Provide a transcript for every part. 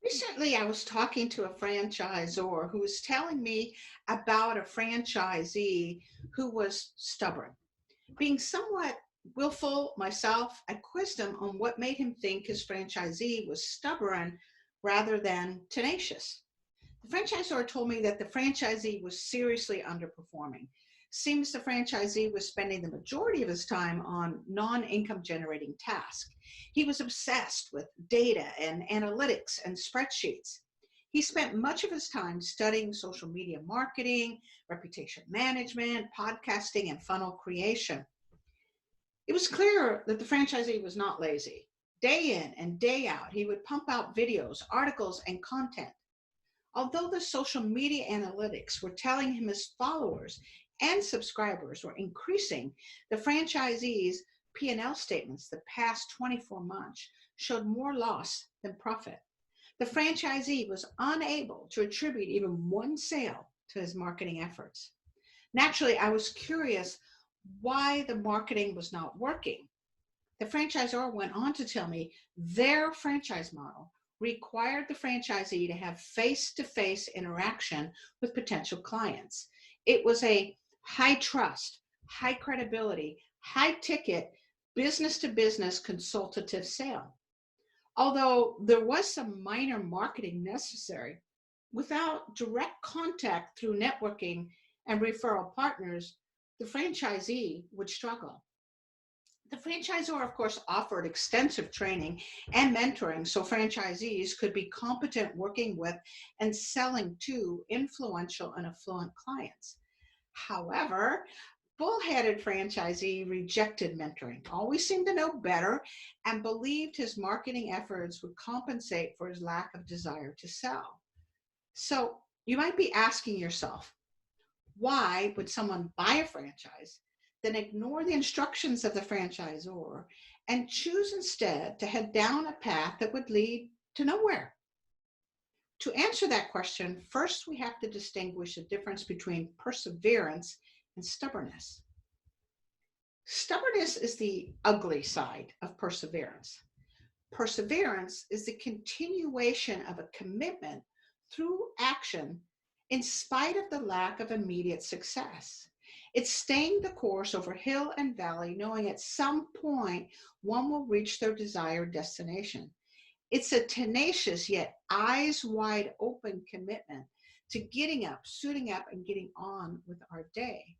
Recently, I was talking to a franchisor who was telling me about a franchisee who was stubborn. Being somewhat willful myself, I quizzed him on what made him think his franchisee was stubborn rather than tenacious. The franchisor told me that the franchisee was seriously underperforming. Seems the franchisee was spending the majority of his time on non income generating tasks. He was obsessed with data and analytics and spreadsheets. He spent much of his time studying social media marketing, reputation management, podcasting, and funnel creation. It was clear that the franchisee was not lazy. Day in and day out, he would pump out videos, articles, and content. Although the social media analytics were telling him his followers and subscribers were increasing, the franchisee's P&L statements the past 24 months showed more loss than profit. The franchisee was unable to attribute even one sale to his marketing efforts. Naturally, I was curious why the marketing was not working. The franchisor went on to tell me their franchise model required the franchisee to have face to face interaction with potential clients. It was a high trust, high credibility, high ticket, business to business consultative sale. Although there was some minor marketing necessary, without direct contact through networking and referral partners, the franchisee would struggle. The franchisor, of course, offered extensive training and mentoring so franchisees could be competent working with and selling to influential and affluent clients. However, bullheaded franchisee rejected mentoring, always seemed to know better, and believed his marketing efforts would compensate for his lack of desire to sell. So you might be asking yourself, why would someone buy a franchise, then ignore the instructions of the franchisor and choose instead to head down a path that would lead to nowhere? To answer that question, first we have to distinguish the difference between perseverance and stubbornness. Stubbornness is the ugly side of perseverance. Perseverance is the continuation of a commitment through action in spite of the lack of immediate success. It's staying the course over hill and valley, knowing at some point one will reach their desired destination. It's a tenacious yet eyes wide open commitment to getting up, suiting up, and getting on with our day.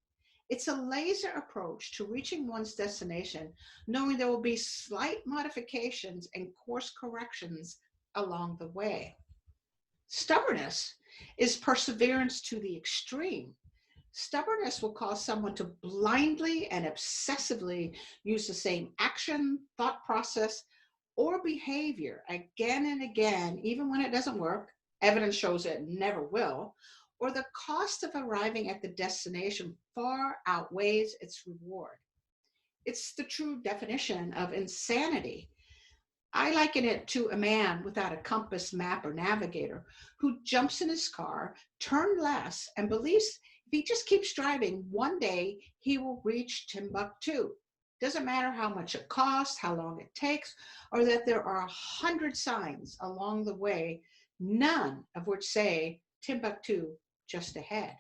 It's a laser approach to reaching one's destination, knowing there will be slight modifications and course corrections along the way. Stubbornness is perseverance to the extreme. Stubbornness will cause someone to blindly and obsessively use the same action, thought process, or behavior again and again, even when it doesn't work. Evidence shows it never will, or the cost of arriving at the destination far outweighs its reward. It's the true definition of insanity. I liken it to a man without a compass, map, or navigator who jumps in his car, turns left, and believes if he just keeps driving, one day he will reach Timbuktu. Doesn't matter how much it costs, how long it takes, or that there are 100 signs along the way, none of which say Timbuktu just ahead.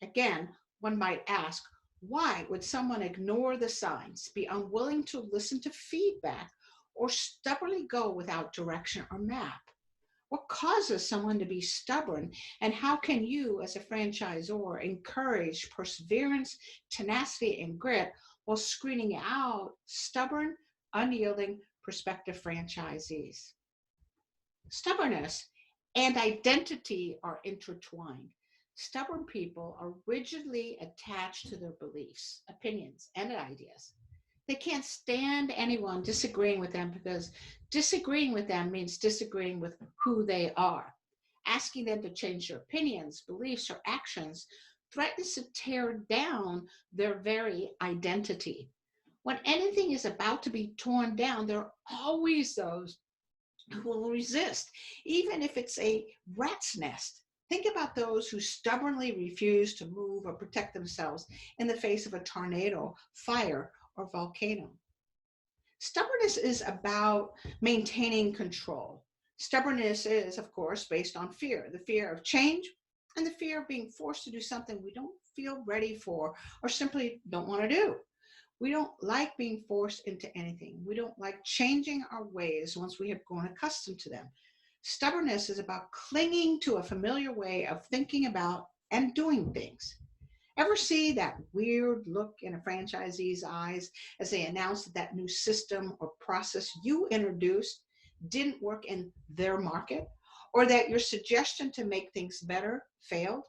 Again, one might ask, why would someone ignore the signs, be unwilling to listen to feedback, or stubbornly go without direction or map? What causes someone to be stubborn, and how can you, as a franchisor, encourage perseverance, tenacity, and grit while screening out stubborn, unyielding prospective franchisees? Stubbornness and identity are intertwined. Stubborn people are rigidly attached to their beliefs, opinions, and ideas. They can't stand anyone disagreeing with them because disagreeing with them means disagreeing with who they are. Asking them to change their opinions, beliefs, or actions threatens to tear down their very identity. When anything is about to be torn down, there are always those who will resist, even if it's a rat's nest. Think about those who stubbornly refuse to move or protect themselves in the face of a tornado, fire, or volcano. Stubbornness is about maintaining control. Stubbornness is, of course, based on fear, the fear of change and the fear of being forced to do something we don't feel ready for or simply don't want to do. We don't like being forced into anything. We don't like changing our ways once we have grown accustomed to them. Stubbornness is about clinging to a familiar way of thinking about and doing things. Ever see that weird look in a franchisee's eyes as they announce that that new system or process you introduced didn't work in their market, or that your suggestion to make things better failed?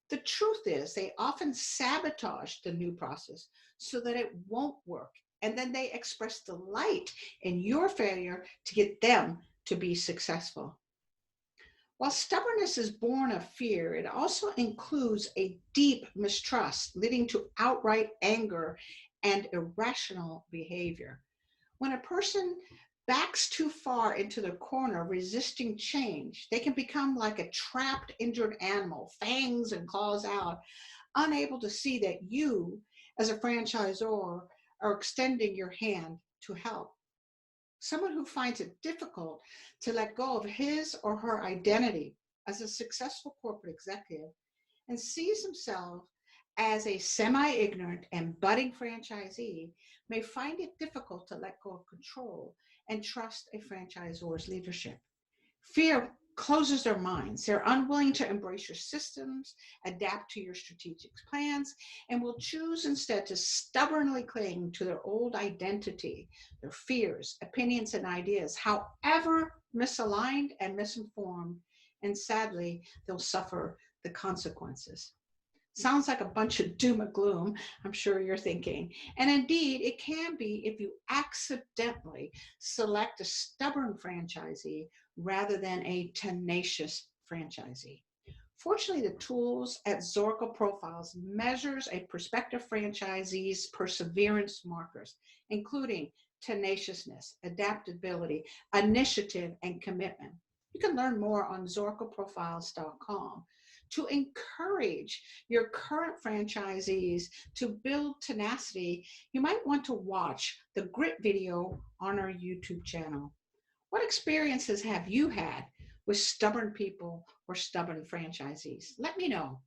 The truth is, they often sabotage the new process so that it won't work. And then they express delight in your failure to get them to be successful. While stubbornness is born of fear, it also includes a deep mistrust, leading to outright anger and irrational behavior. When a person backs too far into the corner, resisting change, they can become like a trapped, injured animal, fangs and claws out, unable to see that you, as a franchisor, are extending your hand to help. Someone who finds it difficult to let go of his or her identity as a successful corporate executive and sees himself as a semi-ignorant and budding franchisee may find it difficult to let go of control and trust a franchisor's leadership. Fear closes their minds. They're unwilling to embrace your systems, adapt to your strategic plans, and will choose instead to stubbornly cling to their old identity, their fears, opinions, and ideas, however misaligned and misinformed, and sadly, they'll suffer the consequences. Sounds like a bunch of doom and gloom, I'm sure you're thinking. And indeed, it can be if you accidentally select a stubborn franchisee rather than a tenacious franchisee. Fortunately, the tools at Zorakle Profiles measures a prospective franchisee's perseverance markers, including tenaciousness, adaptability, initiative, and commitment. You can learn more on zorakleprofiles.com. To encourage your current franchisees to build tenacity, you might want to watch the grit video on our YouTube channel. What experiences have you had with stubborn people or stubborn franchisees? Let me know.